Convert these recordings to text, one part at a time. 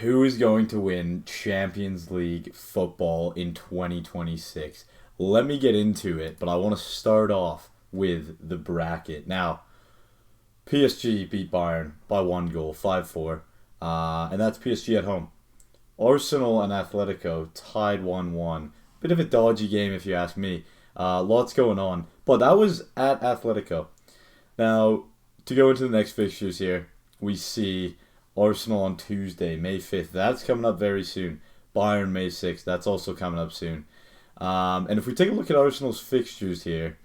Who is going to win Champions League football in 2026? Let me get into it, but I want to start off with the bracket. Now, PSG beat Bayern by 1 goal, 5-4, and that's PSG at home. Arsenal and Atletico tied 1-1. Bit of a dodgy game if you ask me. Lots going on, but that was at Atletico. Now, to go into the next fixtures here, we see Arsenal on Tuesday, May 5th. That's coming up very soon. Bayern May 6th. That's also coming up soon. And if we take a look at Arsenal's fixtures here,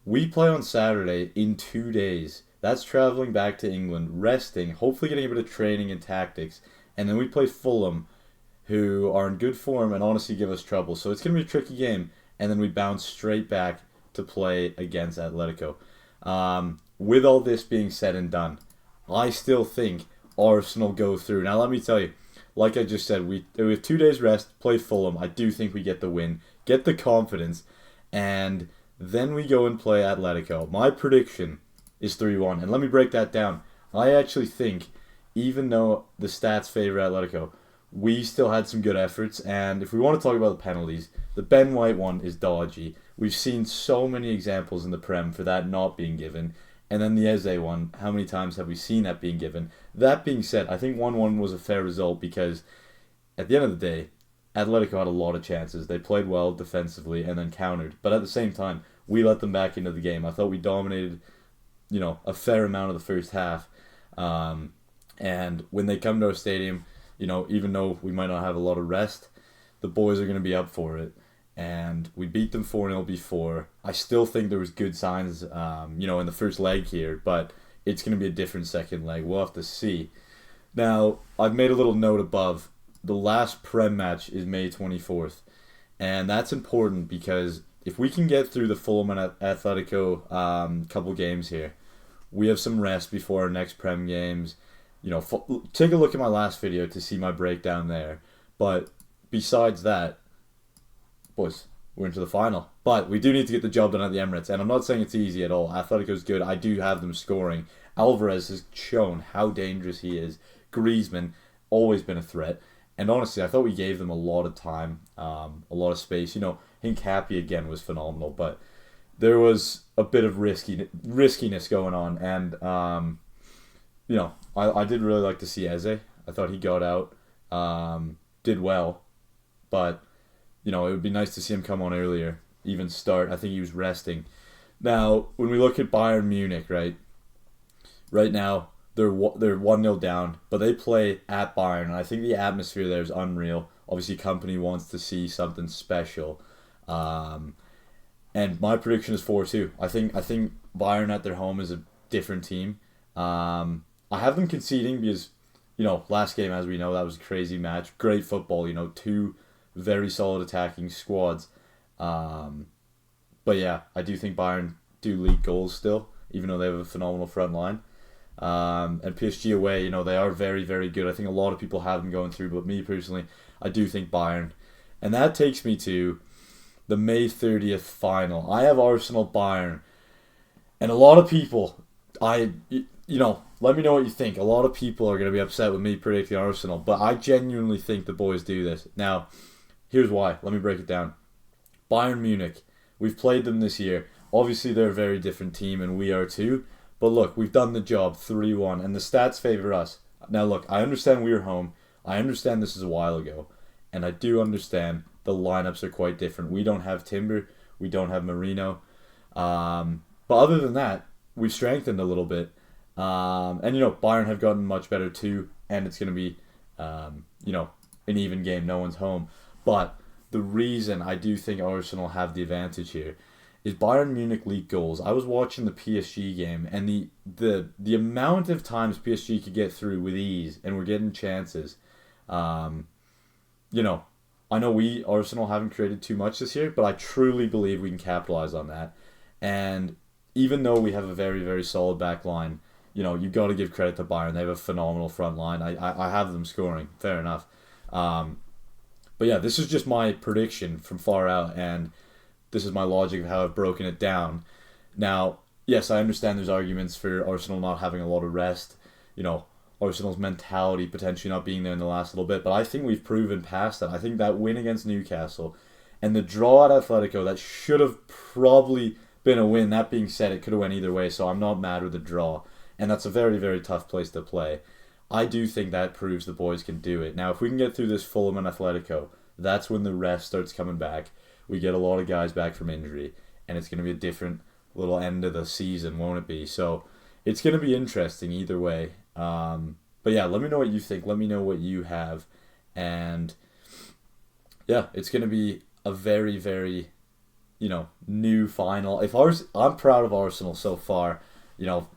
we play on Saturday in 2 days. That's traveling back to England, resting, hopefully getting a bit of training and tactics. And then we play Fulham, who are in good form and honestly give us trouble. So it's going to be a tricky game. And then we bounce straight back to play against Atletico. With all this being said and done, I still think Arsenal go through. Now, let me tell you, like I just said, we have 2 days rest, play Fulham. I do think we get the win, get the confidence, and then we go and play Atletico. My prediction is 3-1, and let me break that down. I actually think, even though the stats favor Atletico, we still had some good efforts, and if we want to talk about the penalties, the Ben White one is dodgy. We've seen so many examples in the Prem for that not being given. And then the Eze one, how many times have we seen that being given? That being said, I think 1-1 was a fair result because at the end of the day, Atletico had a lot of chances. They played well defensively and then countered. But at the same time, we let them back into the game. I thought we dominated, a fair amount of the first half. And when they come to our stadium, even though we might not have a lot of rest, the boys are going to be up for it. And we beat them 4-0 before. I still think there was good signs, in the first leg here, but it's going to be a different second leg. We'll have to see. Now, I've made a little note above. The last Prem match is May 24th, and that's important because if we can get through the Fulham and Atletico couple games here, we have some rest before our next Prem games. Take a look at my last video to see my breakdown there. But besides that, boys, we're into the final. But we do need to get the job done at the Emirates. And I'm not saying it's easy at all. Atletico's good. I do have them scoring. Alvarez has shown how dangerous he is. Griezmann, always been a threat. And honestly, I thought we gave them a lot of time, a lot of space. Hincapié again was phenomenal. But there was a bit of riskiness going on. And, I did really like to see Eze. I thought he got out, did well. But it would be nice to see him come on earlier, even start. I think he was resting. Now, when we look at Bayern Munich, right now, they're 1-0 down, but they play at Bayern, and I think the atmosphere there is unreal. Obviously, company wants to see something special. And my prediction is 4-2. I think Bayern at their home is a different team. I have them conceding because, last game, as we know, that was a crazy match. Great football, two very solid attacking squads. But yeah, I do think Bayern do leak goals still, even though they have a phenomenal front line. And PSG away, they are very, very good. I think a lot of people have them going through, but me personally, I do think Bayern. And that takes me to the May 30th final. I have Arsenal Bayern. And a lot of people, let me know what you think. A lot of people are going to be upset with me predicting Arsenal, but I genuinely think the boys do this. Now, here's why. Let me break it down. Bayern Munich. We've played them this year. Obviously, they're a very different team, and we are too. But look, we've done the job 3-1, and the stats favor us. Now, look, I understand we were home. I understand this is a while ago. And I do understand the lineups are quite different. We don't have Timber. We don't have Marino. But other than that, we've strengthened a little bit. And, Bayern have gotten much better too. And it's going to be, an even game. No one's home. But the reason I do think Arsenal have the advantage here is Bayern Munich leak goals. I was watching the PSG game, and the amount of times PSG could get through with ease, and we're getting chances. I know Arsenal haven't created too much this year, but I truly believe we can capitalize on that. And even though we have a very, very solid back line, you've got to give credit to Bayern. They have a phenomenal front line. I have them scoring. Fair enough. But yeah, this is just my prediction from far out, and this is my logic of how I've broken it down. Now, yes, I understand there's arguments for Arsenal not having a lot of rest. Arsenal's mentality potentially not being there in the last little bit, but I think we've proven past that. I think that win against Newcastle and the draw at Atletico, that should have probably been a win. That being said, it could have went either way, so I'm not mad with the draw. And that's a very, very tough place to play. I do think that proves the boys can do it. Now, if we can get through this Fulham and Atletico, that's when the rest starts coming back. We get a lot of guys back from injury, and it's going to be a different little end of the season, won't it be? So it's going to be interesting either way. But yeah, let me know what you think. Let me know what you have. And yeah, it's going to be a very, very, new final. I'm proud of Arsenal so far.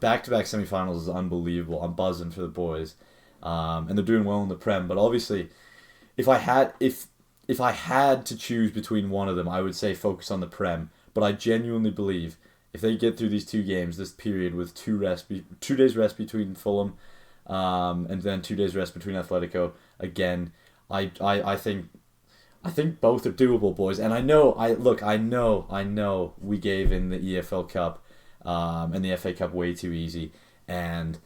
Back-to-back semi-finals is unbelievable. I'm buzzing for the boys. And they're doing well in the Prem. But obviously, if I had to choose between one of them, I would say focus on the Prem. But I genuinely believe if they get through these two games, this period with 2 days rest between Fulham, and then 2 days rest between Atletico, again, I think both are doable, boys. And I know we gave in the EFL Cup and the FA Cup way too easy. And,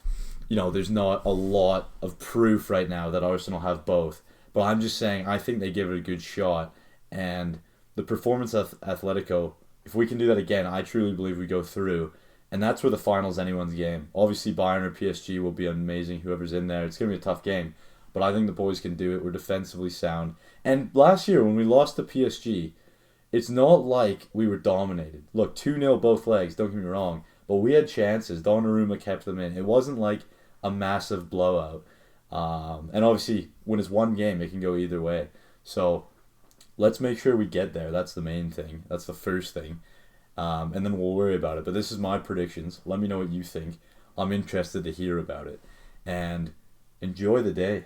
there's not a lot of proof right now that Arsenal have both. But I'm just saying, I think they give it a good shot. And the performance of Atletico, if we can do that again, I truly believe we go through. And that's where the final's anyone's game. Obviously, Bayern or PSG will be amazing, whoever's in there. It's going to be a tough game. But I think the boys can do it. We're defensively sound. And last year, when we lost to PSG, it's not like we were dominated. Look, 2-0 both legs, don't get me wrong. But we had chances. Donnarumma kept them in. It wasn't like a massive blowout. And obviously, when it's one game, it can go either way. So let's make sure we get there. That's the main thing. That's the first thing. And then we'll worry about it. But this is my predictions. Let me know what you think. I'm interested to hear about it. And enjoy the day.